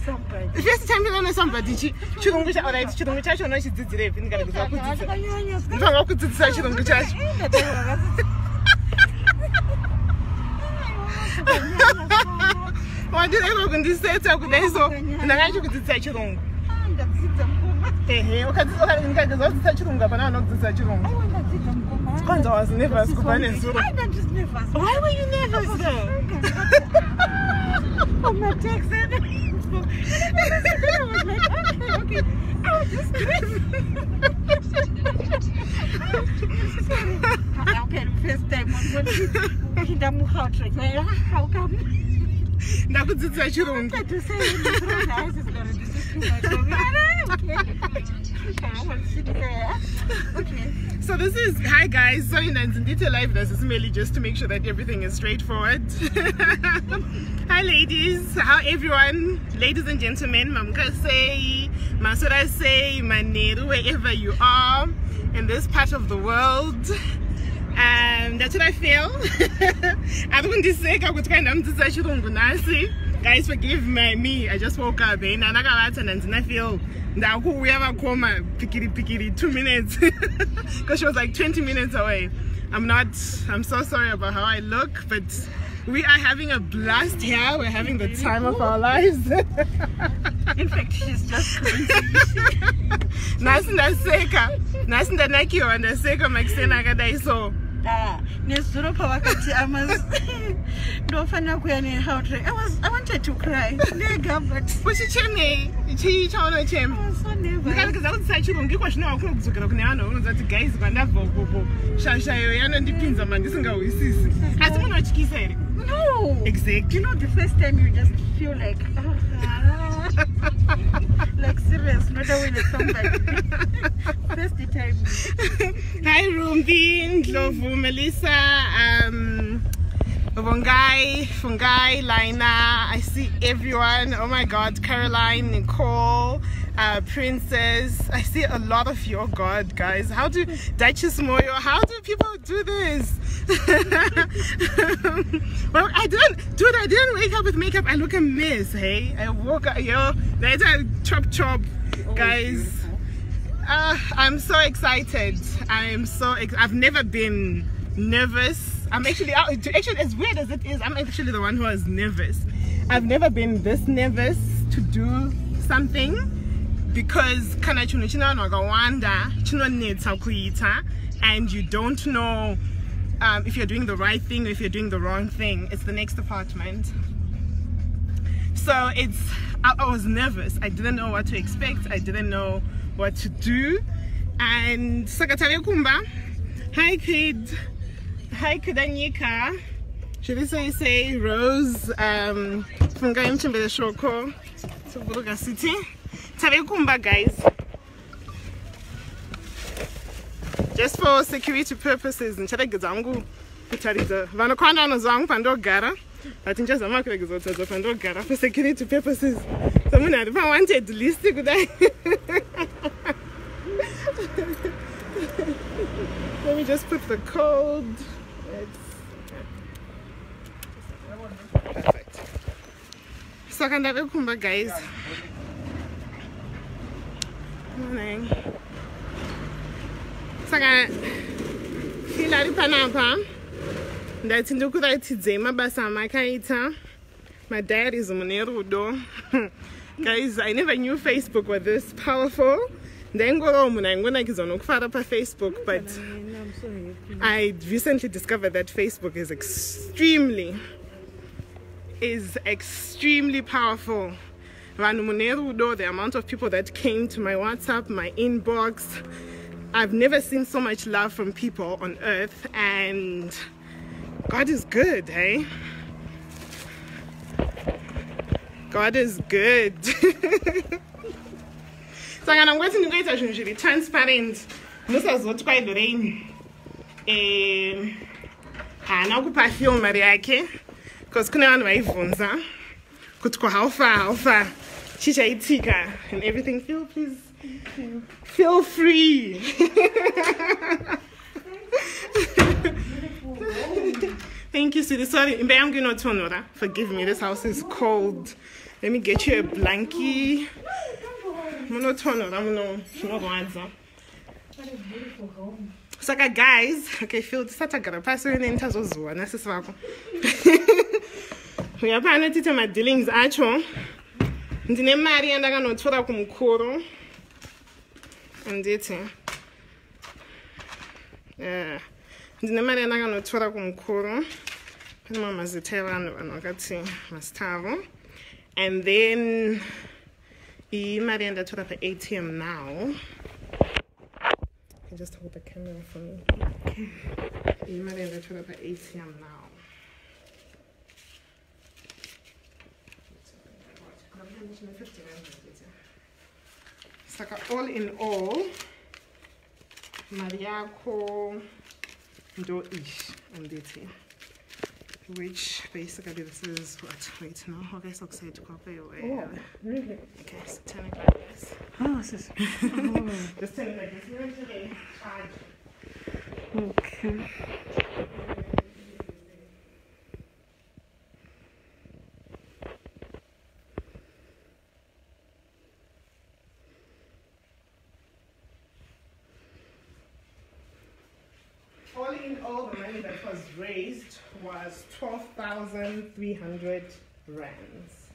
somebody. First time you know somebody, chirungu cha alright, chirungu cha no shi dzidzire ipi ngala kuza kudzidza. Ndanga kudzidzisa chirungu chacho. Why did I go in this set up with this? And I should be such a long. Hey, okay, such a long, but I'm not such a long. I was never nervous. Why were you nervous? Oh, my text. I was like, okay. I was just okay, first time how come? That was such a long to say. Okay. So this is hi guys. So in detail live, this is Melly just to make sure that everything is straightforward. Hi ladies, how everyone, ladies and gentlemen, Mamka say, Masura say, Maneru, wherever you are in this part of the world. That's what I feel. I don't want to say I would kind of guys, forgive me. I just woke up and I feel that we have a coma pikiri 2 minutes because she was like 20 minutes away. I'm so sorry about how I look, but we are having a blast here. We're having the time of our lives. In fact, she's just crazy. Nasinda seka nakio and seka maxena gadai so I wanted to cry. I was so no, exactly. You know, the first time you just feel like like serious, not a way somebody. First time. Hi Rumbi, Ndlovu, Melissa, Fungai, Lina. I see everyone. Oh my God, Caroline, Nicole, Princess. I see a lot of you. Oh God, guys, how do Duchess Moyo? How do people do this? Well, I didn't wake up with makeup. I look a mess. Hey, I woke up. There's a chop, guys. I'm so excited. I've never been nervous. I'm actually as weird as it is, I'm actually the one who was nervous. I've never been this nervous to do something because and you don't know if you're doing the right thing or if you're doing the wrong thing. It's the next apartment. So I was nervous. I didn't know what to expect. I didn't know what to do. And Sakatave Kumba. Hi kid. Hi Kudanyika. Should I say Rose Fungaim Chimbele Shoko Buruga City. Tave Kumba guys. Just for security purposes and Chadagazangu Pitariza. Vanokwana no Zang Pandogara. I think just a market goes to Pandogara for security purposes. Someone had wanted to list it. Let me just put the code. Perfect. So I can have a kumba guys. Morning. So I can feel like Panapa. That's in the good idea. My dad is a Monerudo. Guys, I never knew Facebook was this powerful. Then go home and I'm going to go on Facebook, but I recently discovered that Facebook is extremely powerful. The amount of people that came to my WhatsApp, my inbox, I've never seen so much love from people on earth, and God is good, hey? God is good. So I'm going to be transparent. Most of what quite the rain. And I'll perfume Mariake. Because kuna on my phones, could go how far. Chicha itika and everything. Feel free. Thank you, sweetie. Sorry, forgive me. This house is cold. Let me get you a blankie. So guys, okay, feel such a good person in Tazozua, necessary. We are planning to my dealings actual. Ndine mari andakanotora kumukuru. Anditi. Ndine mari andakanotora kumukuru. Pane mamazita evanhu vanokati mastavo. And then imari andatora pa ATM now. You just hold the camera for me. Okay. Imari andatora pa ATM now. So all in all, Mariako do ish on DT, which basically this is what? Wait, no, okay, so say to copy away. Oh, really? Okay, so turn it like this. Oh, sis. Oh. Just turn it like this. You're actually charge. Okay. All in all, the money that was raised was 12,300 rands.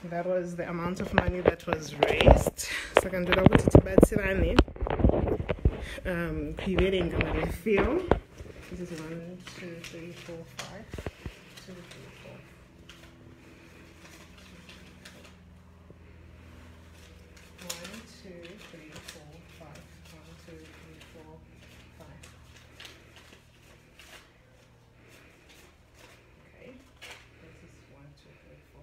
That was the amount of money that was raised. So I can do that with Tibatsirani. Creating a feel. This is 1, 2, 3, 4, 5. 2, 3, 4. 1, 2, 3, 4, 5. 1, 2, 3, 4, 5. Okay. This is 1, 2, 3, 4.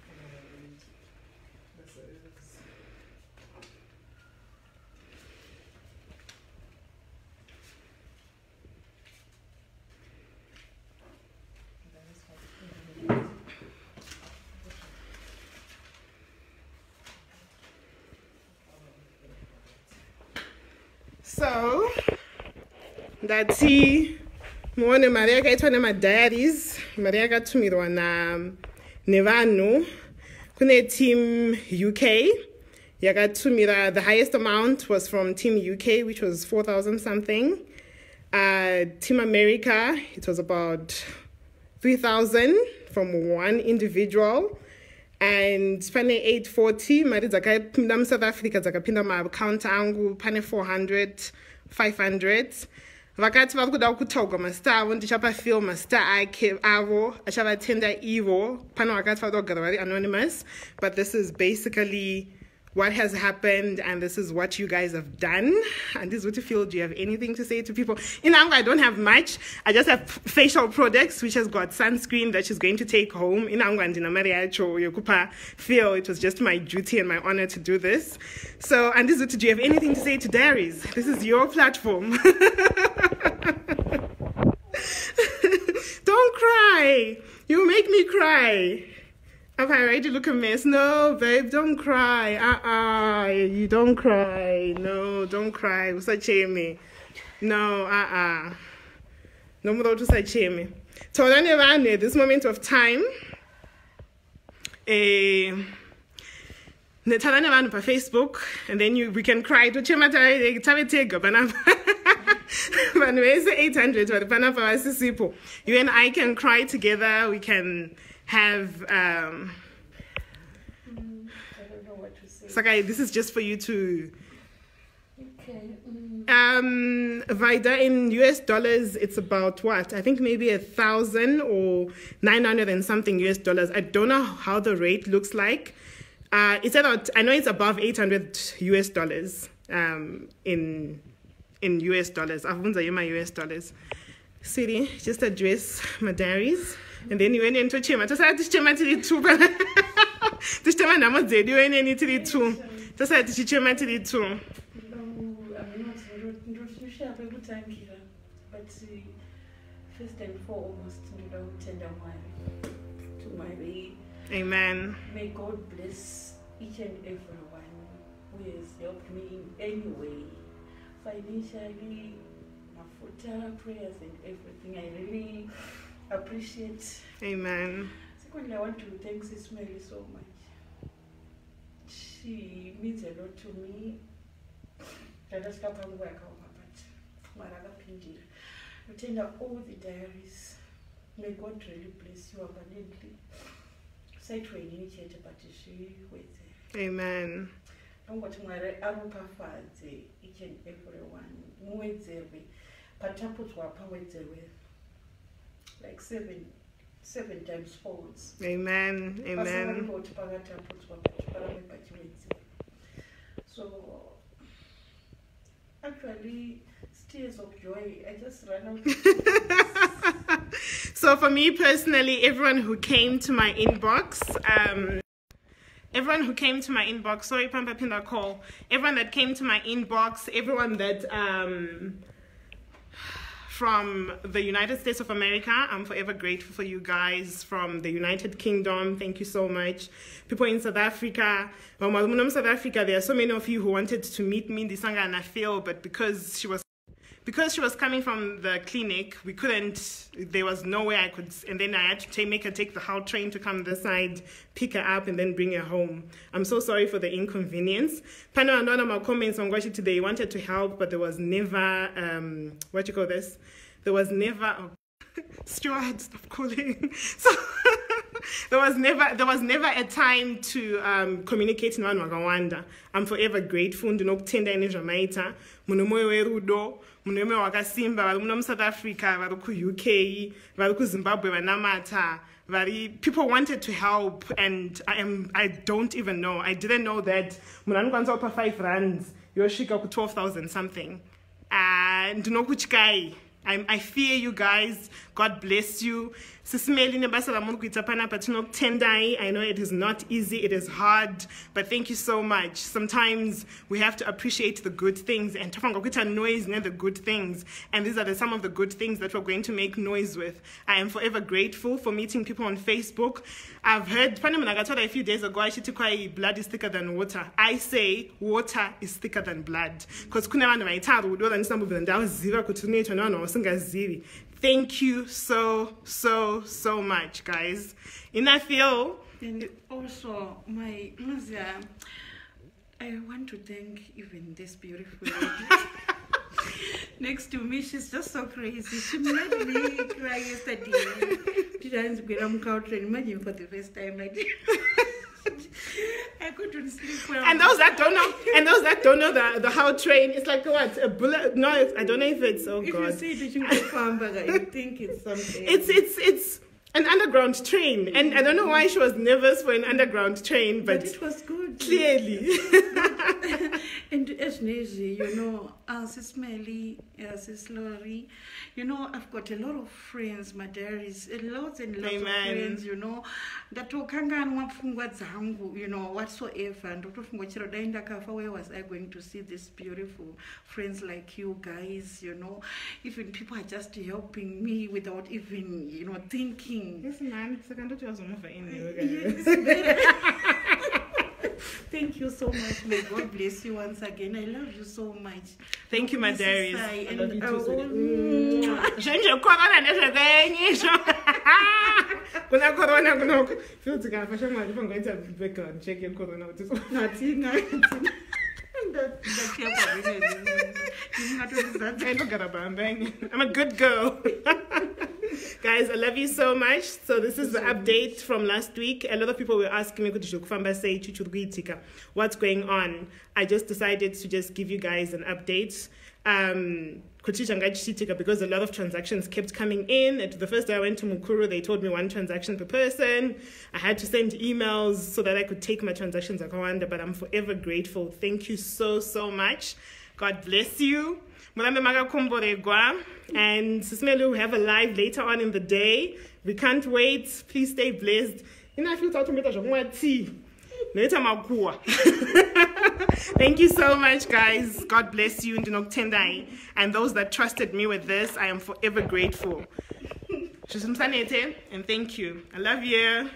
And then I read this is. So that's he. Mwone Maria kaitwa na madiaries. Maria katumirwa na Nevano. Kune team UK. Yakatumira, the highest amount was from team UK, which was 4,000 something. Team America, it was about 3,000 from one individual. And pane 840, mari dzakapinda South Africa dzakapinda ma-account angu pane 400, 500. Vakati vari kuda kutaurwa mastar avo ndichapa feel mastar ake avo achavatenda ivo. Pane vakati vari kugara vari anonymous. But this is basically what has happened, and this is what you guys have done. And this is what you feel. Do you have anything to say to people? In Angola, I don't have much. I just have facial products, which has got sunscreen that she's going to take home. In Angola, and in Mariacho, Yokupa feel it was just my duty and my honor to do this. So, and this is what, do you have anything to say to dairies? This is your platform. Don't cry. You make me cry. Have I already look a mess? No, babe, don't cry. You don't cry. No, don't cry. Usacheme. No, No more to usacheme. So then around this moment of time, Netalana around per Facebook, and then we can cry to Chemata. But where's the 800? You and I can cry together. We can have I don't know what to say. Sakai, this is just for you to Okay. Vida in US dollars, it's about what? I think maybe 1,000 or 900 and something US dollars. I don't know how the rate looks like. It's about, I know it's above 800 US dollars in US dollars. I've been my US dollars. City, just address my diaries. And then you went into Chema. Just had to Chema to the two. This time I'm not there. You went into the two. Just had to Chema to the two. I'm not sure but first and foremost, tender to Mary. Amen. May God bless each and everyone who has helped me in any way, financially, my prayers and everything. I really appreciate. Amen. Secondly, I want to thank Sis Melly so much. She means a lot to me. You tender all the diaries. May God really bless you abundantly. Say to an initiator, but she waits. Amen. Don't watch my each and everyone. But tapos were like seven times folds. Amen. Amen. So actually, tears of joy. I just ran out. So for me personally, everyone who came to my inbox, sorry, Pampa Pinda call. Everyone that came to my inbox, everyone that from the United States of America, I'm forever grateful for you guys. From the United Kingdom, thank you so much. People in South Africa, South Africa, there are so many of you who wanted to meet me in the Sanga and I feel, but because she was coming from the clinic, we couldn't, there was no way I could, and then I had to make her take the whole train to come this side, pick her up, and then bring her home. I'm so sorry for the inconvenience. Pano and one of my comments on Gwashi today wanted to help, but there was never, there was never, Stuart, stop calling. So, there was never a time to communicate in Wanda. I'm forever grateful. Ndinokutenda ine Jamaica, munomoyo werudo, munomoyo wakasimba, vari muno South Africa, vari ku UK, vari ku Zimbabwe vanamata. People wanted to help, and I don't even know. I didn't know that munanokwanisa kupa 5 rands yoshika ku 12,000 something. And ndinokutyai. I fear you guys. God bless you. Sis Melly, I know it is not easy, it is hard, but thank you so much. Sometimes we have to appreciate the good things and noise near the good things. And these are some of the good things that we're going to make noise with. I am forever grateful for meeting people on Facebook. I've heard a few days ago, blood is thicker than water. I say water is thicker than blood. Because thank you so much, guys. And I feel, and also my I want to thank even this beautiful lady next to me. She's just so crazy. She made me cry yesterday. Imagine for the first time like I couldn't sleep well. And those that don't know, the how train, it's like what, a bullet? No, I don't know if it's, oh if God. If you see the hamburger, you think it's something. It's an underground train, and I don't know why she was nervous for an underground train, but it was good. Clearly. And as Neji, Sis Melly, Sis Lori, I've got a lot of friends, my diaries, lots and lots of friends, that whatsoever. And where was I going to see these beautiful friends like you guys, even people are just helping me without even, thinking. Yes, man, thank you so much. May God bless you once again. I love you so much. Thank you, my diaries. I love you I'm a good girl. Guys, I love you so much. So this is the update from last week. A lot of people were asking me what's going on. I just decided to just give you guys an update. Because a lot of transactions kept coming in. And the first day I went to Mukuru, they told me 1 transaction per person. I had to send emails so that I could take my transactions at Rwanda, but I'm forever grateful. Thank you so much. God bless you. And Sis Melly will have a live later on in the day. We can't wait. Please stay blessed. Thank you so much, guys. God bless you. And those that trusted me with this, I am forever grateful. And thank you. I love you.